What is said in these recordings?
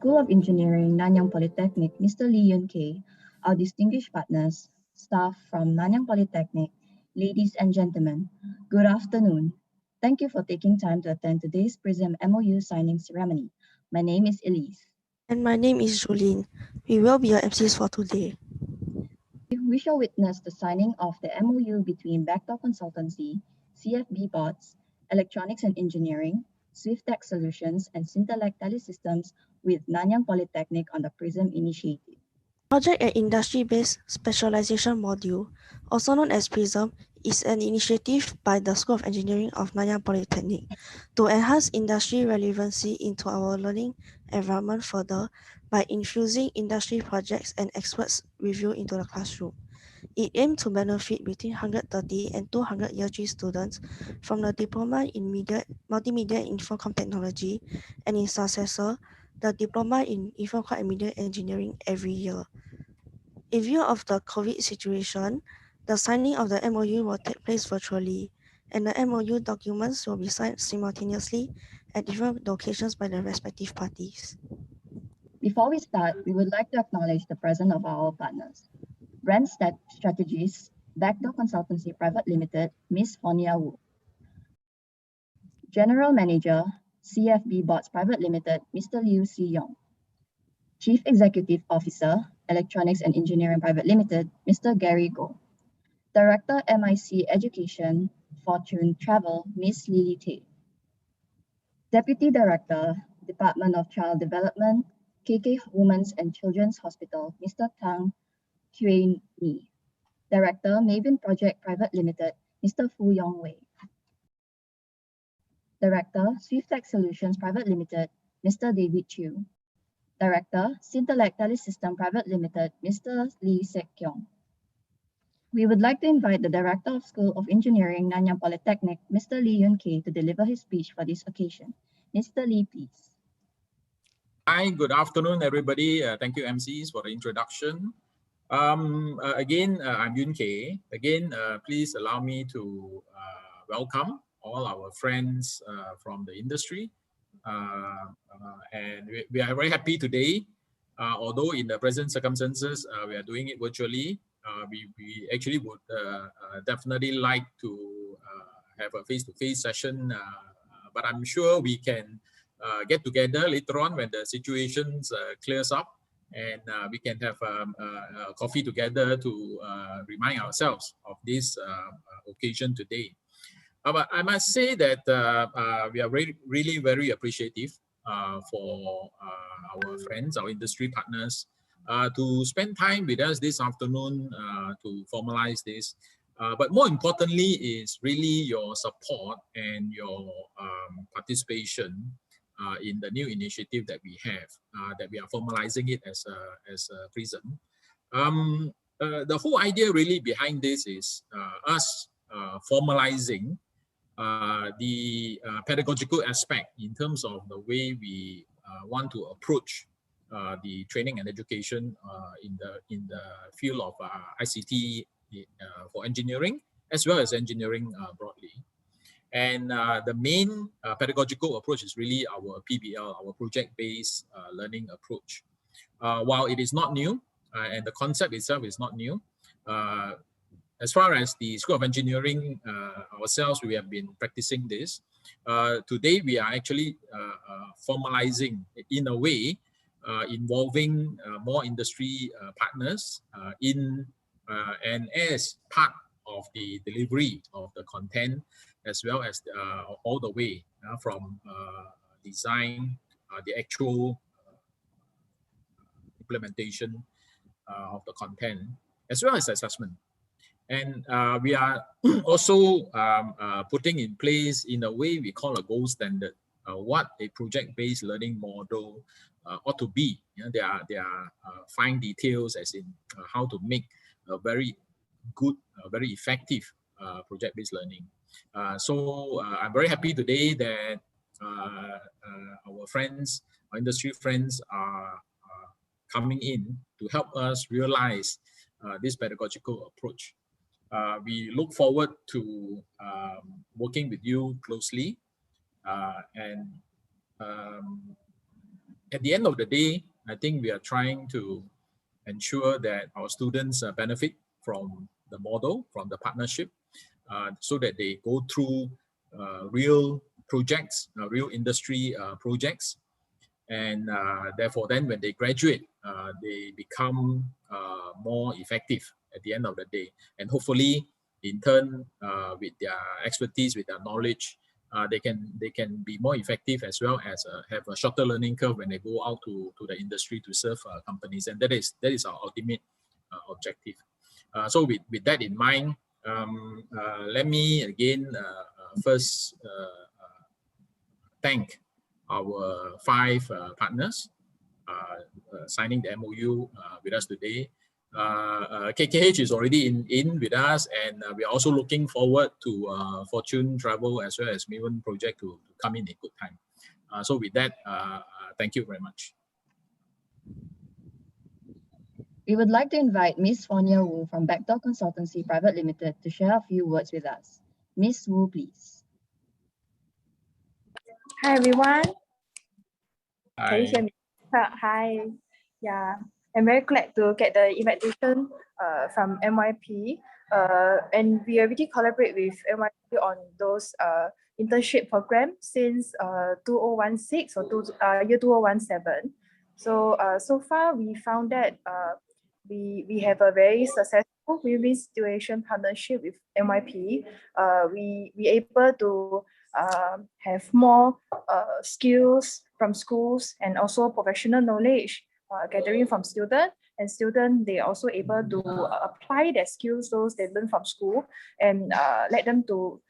School of Engineering, Nanyang Polytechnic, Mr. Lee Yun Kay, our distinguished partners, staff from Nanyang Polytechnic, ladies and gentlemen, good afternoon. Thank you for taking time to attend today's Prism MOU signing ceremony. My name is Elise. And my name is Julene. We will be your MCs for today. We shall witness the signing of the MOU between Backdoor Consultancy, CFB Bots, Electronics and Engineering, SwiftTech Solutions, and Syntellect Telesystems with Nanyang Polytechnic on the Prism initiative. Project and Industry-Based Specialization Module, also known as Prism, is an initiative by the School of Engineering of Nanyang Polytechnic to enhance industry relevancy into our learning environment further by infusing industry projects and experts review into the classroom. It aims to benefit between 130 and 200 Year 3 students from the Diploma in Multimedia and Infocom Technology and its successor, the Diploma in Infocom and Media Engineering every year. In view of the COVID situation, the signing of the MOU will take place virtually, and the MOU documents will be signed simultaneously at different locations by the respective parties. Before we start, we would like to acknowledge the presence of our partners. Brand Strategies, Backdoor Consultancy Private Limited, Ms. Honia Wu. General Manager, CFB Bots Private Limited, Mr. Liu Si Yong. Chief Executive Officer, Electronics and Engineering Private Limited, Mr. Gary Goh. Director, MIC Education, Fortune Travel, Ms. Lily Tay. Deputy Director, Department of Child Development, KK Women's and Children's Hospital, Mr. Tang Kuen Ni. Director, Maven Project Private Limited, Mr. Fu Yong Wei. Director, SwiftTech Solutions Private Limited, Mr. David Chiu. Director, Syntellect Telesystem Private Limited, Mr. Lee Sek Kyong. We would like to invite the Director of School of Engineering, Nanyang Polytechnic, Mr. Lee Yun Kay, to deliver his speech for this occasion. Mr. Lee, please. Hi, good afternoon, everybody. Thank you, MCs, for the introduction. Again, I'm Yun Kay. Again, please allow me to welcome all our friends from the industry. And we are very happy today, although in the present circumstances, we are doing it virtually. We actually would definitely like to have a face-to-face session, but I'm sure we can get together later on when the situation clears up, and we can have a coffee together to remind ourselves of this occasion today. But I must say that we are really very appreciative for our friends, our industry partners, to spend time with us this afternoon to formalize this. But more importantly is really your support and your participation in the new initiative that we have, that we are formalizing it as a Prism. The whole idea really behind this is us formalizing the pedagogical aspect in terms of the way we want to approach the training and education in the field of ICT for engineering, as well as engineering broadly. And the main pedagogical approach is really our PBL, our project-based learning approach. While it is not new, and the concept itself is not new, as far as the School of Engineering ourselves, we have been practicing this. Today, we are actually formalizing in a way, involving more industry partners and as part of the delivery of the content, as well as all the way from design, the actual implementation of the content, as well as assessment. And we are also putting in place, in a way we call a gold standard, what a project-based learning model ought to be. You know, there are fine details as in how to make a very good, very effective project-based learning. So I'm very happy today that our friends, our industry friends are coming in to help us realize this pedagogical approach. We look forward to working with you closely and at the end of the day, I think we are trying to ensure that our students benefit from the model, from the partnership, so that they go through real projects, real industry projects, and therefore then when they graduate, they become more effective at the end of the day. And hopefully, in turn, with their expertise, with their knowledge, they can be more effective, as well as have a shorter learning curve when they go out to the industry to serve companies. And that is our ultimate objective. So with that in mind, let me again first thank our 5 partners signing the MOU with us today. KKH is already in with us, and we are also looking forward to Fortune Travel as well as Maven Project to come in good time. So with that, thank you very much. We would like to invite Ms. Sonia Wu from Backdoor Consultancy Private Limited to share a few words with us. Ms. Wu, please. Hi, everyone. Can you Hi. hear me? Hi. Yeah, I'm very glad to get the invitation from MYP. And we already collaborate with MYP on those internship programs since 2016 or year 2017. So far, we found that we have a very successful win-win situation partnership with MYP. We able to have more skills from schools and also professional knowledge gathering from students. And students, they also able to apply their skills, those they learn from school, and let them to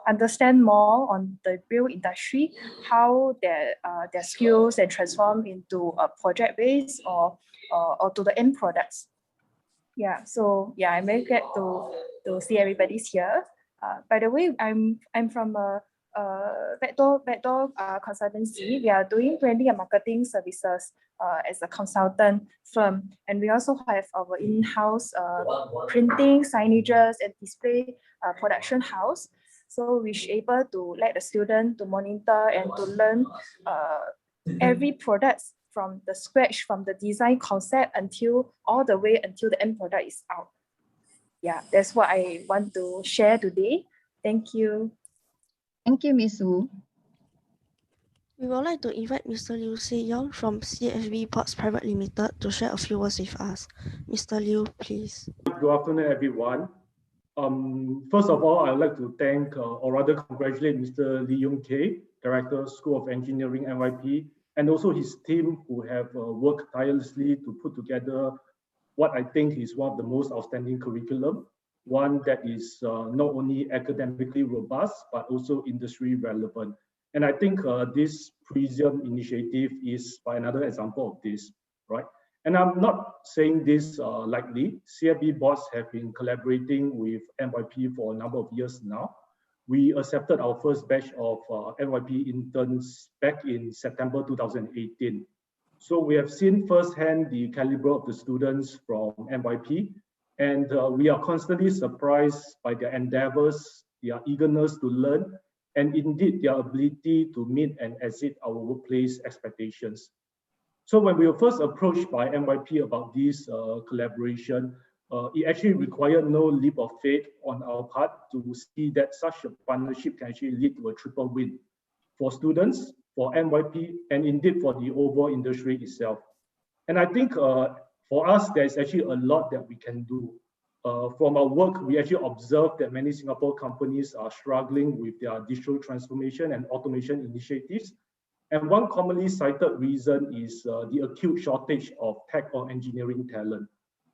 understand more on the real industry, how their skills and transform into a project base or to the end products. Yeah, so yeah, I'm very glad to see everybody's here. By the way, I'm from a Backdoor Consultancy. We are doing branding and marketing services as a consultant firm, and we also have our in-house printing, signages, and display production house. So we're able to let the student to monitor and to learn every product from the scratch, from the design concept until all the way until the end product is out. Yeah, that's what I want to share today. Thank you. Thank you, Ms. Wu. We would like to invite Mr. Liu Si-young from CFB Ports Private Limited to share a few words with us. Mr. Liu, please. Good afternoon, everyone. First of all, I'd like to thank, or rather congratulate Mr. Lee Yong Kei, Director, School of Engineering, NYP, and also his team who have worked tirelessly to put together what I think is one of the most outstanding curriculum, one that is not only academically robust, but also industry relevant. And I think this Prism initiative is by another example of this, right? And I'm not saying this lightly. CFB boards have been collaborating with NYP for a number of years now. We accepted our first batch of NYP interns back in September 2018. So we have seen firsthand the caliber of the students from NYP, and we are constantly surprised by their endeavors, their eagerness to learn, and indeed their ability to meet and exceed our workplace expectations. So when we were first approached by NYP about this collaboration, it actually required no leap of faith on our part to see that such a partnership can actually lead to a triple win for students, for NYP, and indeed for the overall industry itself. And I think for us, there's actually a lot that we can do. From our work, we actually observed that many Singapore companies are struggling with their digital transformation and automation initiatives. And one commonly cited reason is the acute shortage of tech or engineering talent.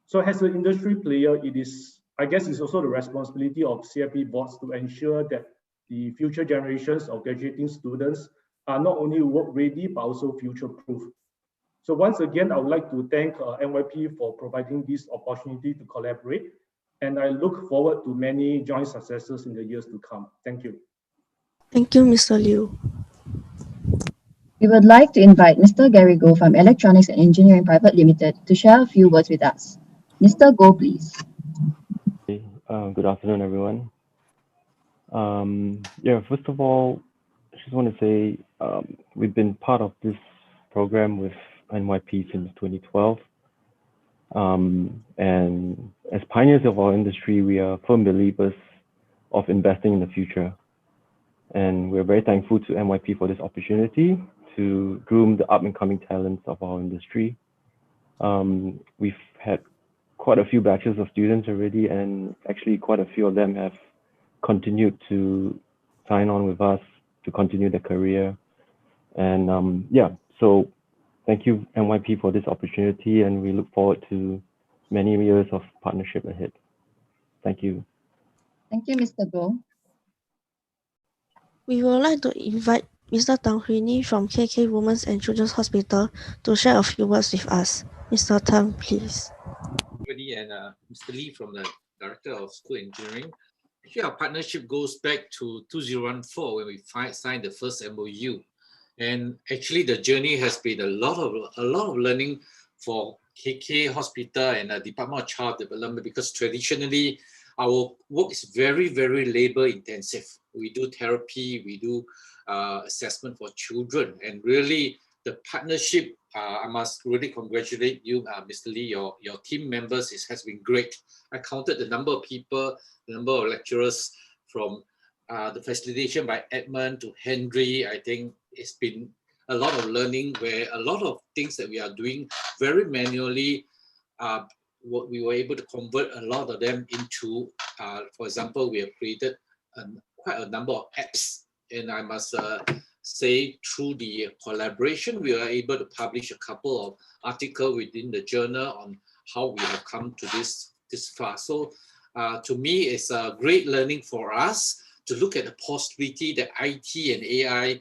So as an industry player, it is, I guess it's also the responsibility of CFP boards to ensure that the future generations of graduating students are not only work ready, but also future proof. So once again, I would like to thank NYP for providing this opportunity to collaborate. And I look forward to many joint successes in the years to come. Thank you. Thank you, Mr. Liu. We would like to invite Mr. Gary Goh from Electronics and Engineering Private Limited to share a few words with us. Mr. Goh, please. Good afternoon, everyone. Yeah, first of all, I just want to say we've been part of this program with NYP since 2012. And as pioneers of our industry, we are firm believers of investing in the future. And we're very thankful to NYP for this opportunity to groom the up-and-coming talents of our industry. We've had quite a few batches of students already, and actually quite a few of them have continued to sign on with us to continue their career. And yeah, so thank you NYP for this opportunity, and we look forward to many years of partnership ahead. Thank you. Thank you, Mr. Goh. We would like to invite Mr. Tang Huini from KK Women's and Children's Hospital to share a few words with us. Mr. Tang, please. And Mr. Lee from the Director of School Engineering. Actually, our partnership goes back to 2014 when we signed the first MOU. And actually, the journey has been a lot of learning for KK Hospital and the Department of Child Development, because traditionally our work is very, very labor intensive. We do therapy, we do assessment for children, and really the partnership, I must really congratulate you, Mr. Lee, your team members has been great. I counted the number of people, the number of lecturers from the facilitation by Edmund to Henry. I think it's been a lot of learning where a lot of things that we are doing very manually, we were able to convert a lot of them into, for example, we have created quite a number of apps. And I must say, through the collaboration, we were able to publish a couple of articles within the journal on how we have come to this far. So to me, it's a great learning for us to look at the possibility that IT and AI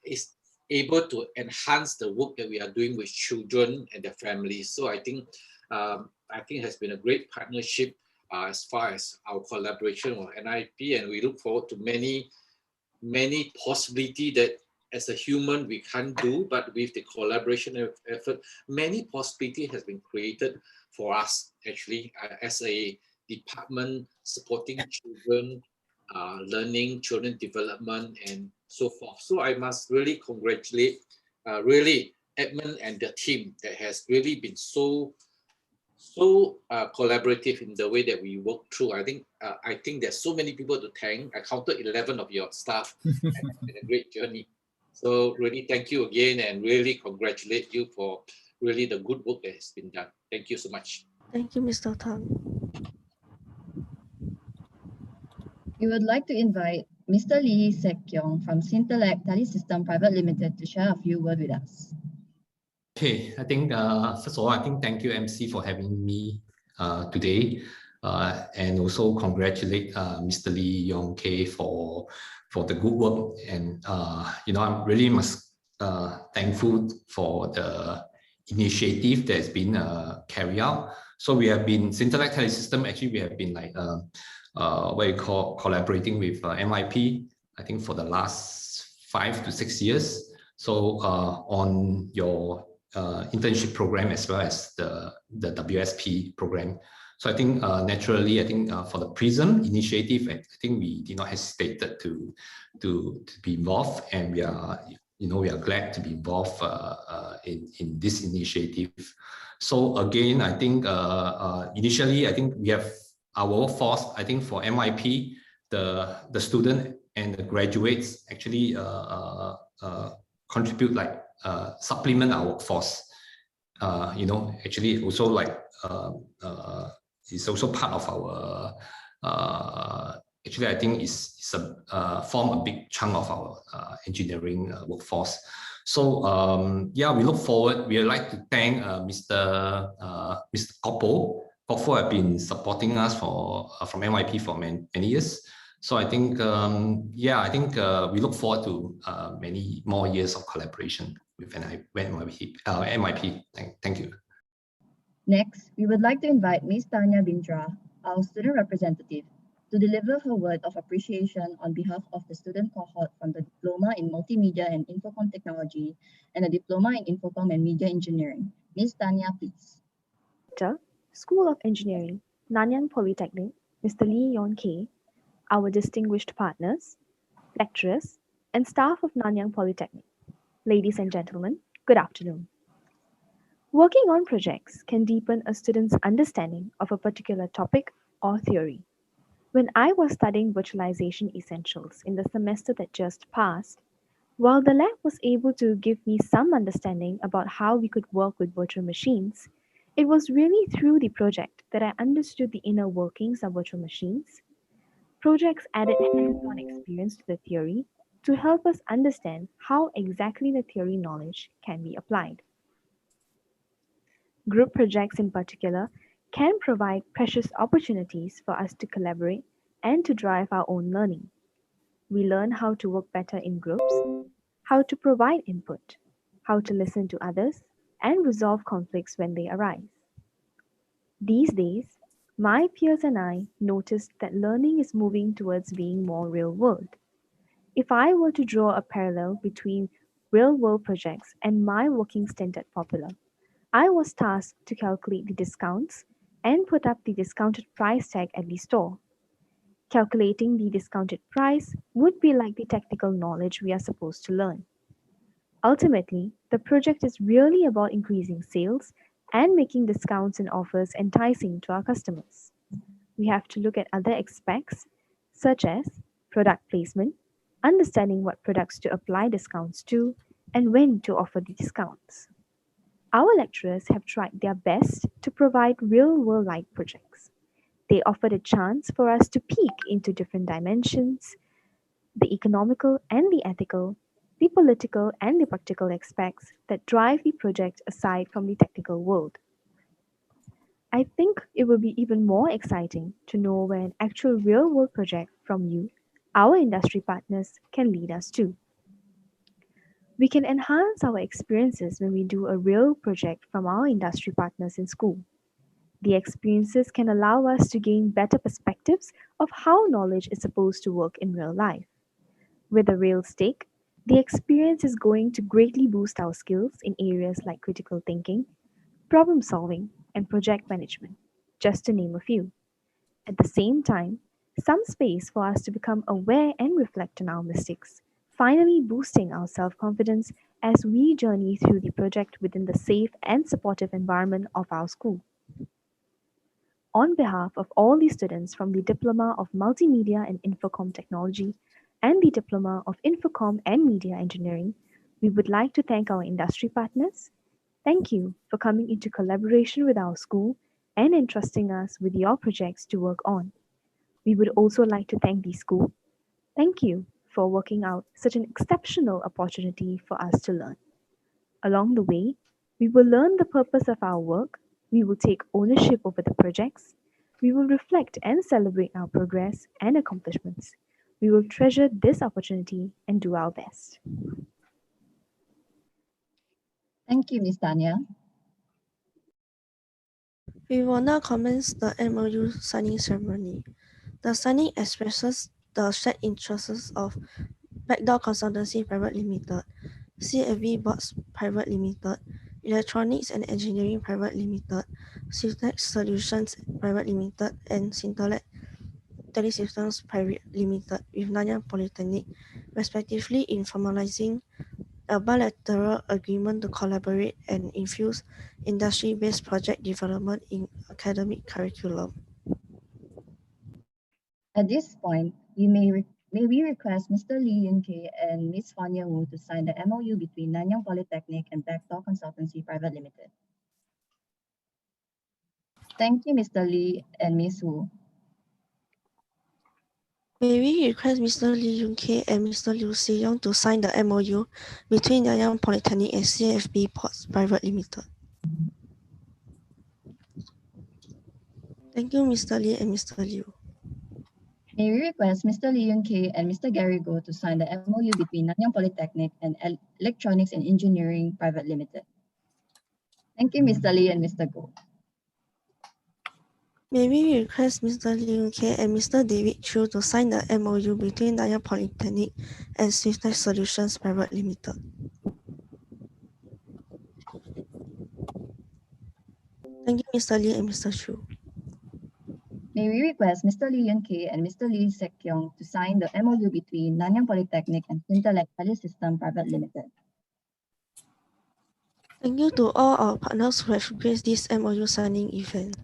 is able to enhance the work that we are doing with children and their families. So I think it has been a great partnership as far as our collaboration with NIP, and we look forward to many possibilities that as a human we can't do, but with the collaboration effort, many possibilities has been created for us actually as a department supporting children, learning, children development, and so forth. So I must really congratulate really Edmund and the team that has really been so collaborative in the way that we work through. I think there's so many people to thank. I counted 11 of your staff and it's been a great journey. So really thank you again, and really congratulate you for really the good work that has been done. Thank you so much. Thank you, Mr. Tang. We would like to invite Mr. Lee Sek Kyong from Sintellect Telesystem Private Limited to share a few words with us. Okay, I think first of all, I think thank you MC for having me today, and also congratulate Mr. Lee Yong K for the good work. And I'm really thankful for the initiative that's been carried out. So we have been Sintellect Telesystem. Actually, we have been like collaborating with MIP, I think for the last 5 to 6 years. So on your internship program as well as the WSP program. So I think naturally, I think for the Prism initiative, I think we did not hesitate to be involved, and we are glad to be involved in this initiative. So again, I think initially, I think we have our workforce. I think for MIP, the student and the graduates actually contribute like supplement our workforce. Actually also like it's also part of our actually I think it's form a big chunk of our engineering workforce. So yeah, we look forward. We would like to thank Mr. Koppo. Koppo have been supporting us from MIP for many years. So I think, we look forward to many more years of collaboration with MIP. Thank you. Next, we would like to invite Ms. Tanya Bindra, our student representative, to deliver her word of appreciation on behalf of the student cohort from the Diploma in Multimedia and Infocom Technology and the Diploma in Infocom and Media Engineering. Ms. Tanya, please. School of Engineering, Nanyang Polytechnic, Mr. Lee Yon K, our distinguished partners, lecturers, and staff of Nanyang Polytechnic. Ladies and gentlemen, Good afternoon. Working on projects can deepen a student's understanding of a particular topic or theory. When I was studying virtualization essentials in the semester that just passed, while the lab was able to give me some understanding about how we could work with virtual machines, it was really through the project that I understood the inner workings of virtual machines. Projects added hands-on experience to the theory to help us understand how exactly the theory knowledge can be applied. Group projects in particular can provide precious opportunities for us to collaborate and to drive our own learning. We learn how to work better in groups, how to provide input, how to listen to others, and resolve conflicts when they arise. These days, my peers and I noticed that learning is moving towards being more real world. If I were to draw a parallel between real world projects and my working stint at Popular, I was tasked to calculate the discounts and put up the discounted price tag at the store. Calculating the discounted price would be like the technical knowledge we are supposed to learn. Ultimately, the project is really about increasing sales and making discounts and offers enticing to our customers. We have to look at other aspects such as product placement, understanding what products to apply discounts to, and when to offer the discounts. Our lecturers have tried their best to provide real world like projects. They offered a chance for us to peek into different dimensions, the economical and the ethical, the political and the practical aspects that drive the project aside from the technical world. I think it will be even more exciting to know where an actual real world project from you, our industry partners, can lead us to. We can enhance our experiences when we do a real project from our industry partners in school. The experiences can allow us to gain better perspectives of how knowledge is supposed to work in real life. With a real stake, the experience is going to greatly boost our skills in areas like critical thinking, problem solving, and project management, just to name a few. At the same time, some space for us to become aware and reflect on our mistakes, finally boosting our self confidence as we journey through the project within the safe and supportive environment of our school. On behalf of all the students from the Diploma of Multimedia and Infocom Technology and the Diploma of Infocom and Media Engineering, we would like to thank our industry partners. Thank you for coming into collaboration with our school and entrusting us with your projects to work on. We would also like to thank the school. Thank you for working out such an exceptional opportunity for us to learn. Along the way, we will learn the purpose of our work, we will take ownership over the projects, we will reflect and celebrate our progress and accomplishments. We will treasure this opportunity and do our best. Thank you, Ms. Tanya. We will now commence the MOU signing ceremony. The signing expresses the shared interests of Backdoor Consultancy Private Limited, CFB Boards Private Limited, Electronics and Engineering Private Limited, Swiftech Solutions Private Limited, and Syntelec Telesystems Private Limited with Nanyang Polytechnic, respectively, in formalizing a bilateral agreement to collaborate and infuse industry-based project development in academic curriculum. At this point, may we request Mr. Lee Yun-Kay and Ms. Fania Wu to sign the MOU between Nanyang Polytechnic and Backdoor Consultancy Private Limited. Thank you, Mr. Lee and Ms. Wu. May we request Mr. Lee Yun-Kay and Mr. Liu Si-yong to sign the MOU between Nanyang Polytechnic and CFB Ports Private Limited. Thank you, Mr. Lee and Mr. Liu. May we request Mr. Lee Yun-Kay and Mr. Gary Go to sign the MOU between Nanyang Polytechnic and Electronics and Engineering Private Limited. Thank you, Mr. Lee and Mr. Go. May we request Mr. Lee Yun-Kay and Mr. David Chu to sign the MOU between Nanyang Polytechnic and Swiftech Solutions Private Limited. Thank you, Mr. Lee and Mr. Chu. May we request Mr. Lee Yun-Kay and Mr. Lee Sek-Kyong to sign the MOU between Nanyang Polytechnic and Syntelec Telesystems Private Limited. Thank you to all our partners who have graced this MOU signing event.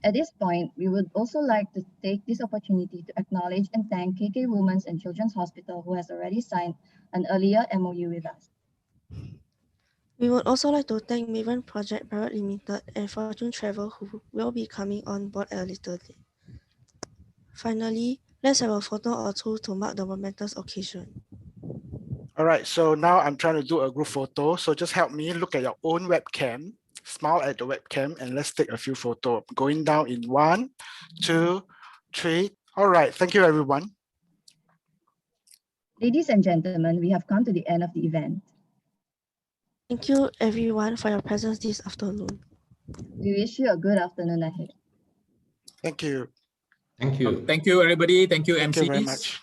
At this point, we would also like to take this opportunity to acknowledge and thank KK Women's and Children's Hospital, who has already signed an earlier MOU with us. We would also like to thank Maven Project Private Limited and Fortune Travel, who will be coming on board at a later date. Finally, let's have a photo or two to mark the momentous occasion. All right, so now I'm trying to do a group photo. So just help me look at your own webcam, smile at the webcam, and let's take a few photos. Going down in 1, 2, 3. All right, thank you, everyone. Ladies and gentlemen, we have come to the end of the event. Thank you everyone for your presence this afternoon. We wish you a good afternoon ahead. Thank you. Thank you. Thank you, everybody. Thank you, Thank you very MCs. much.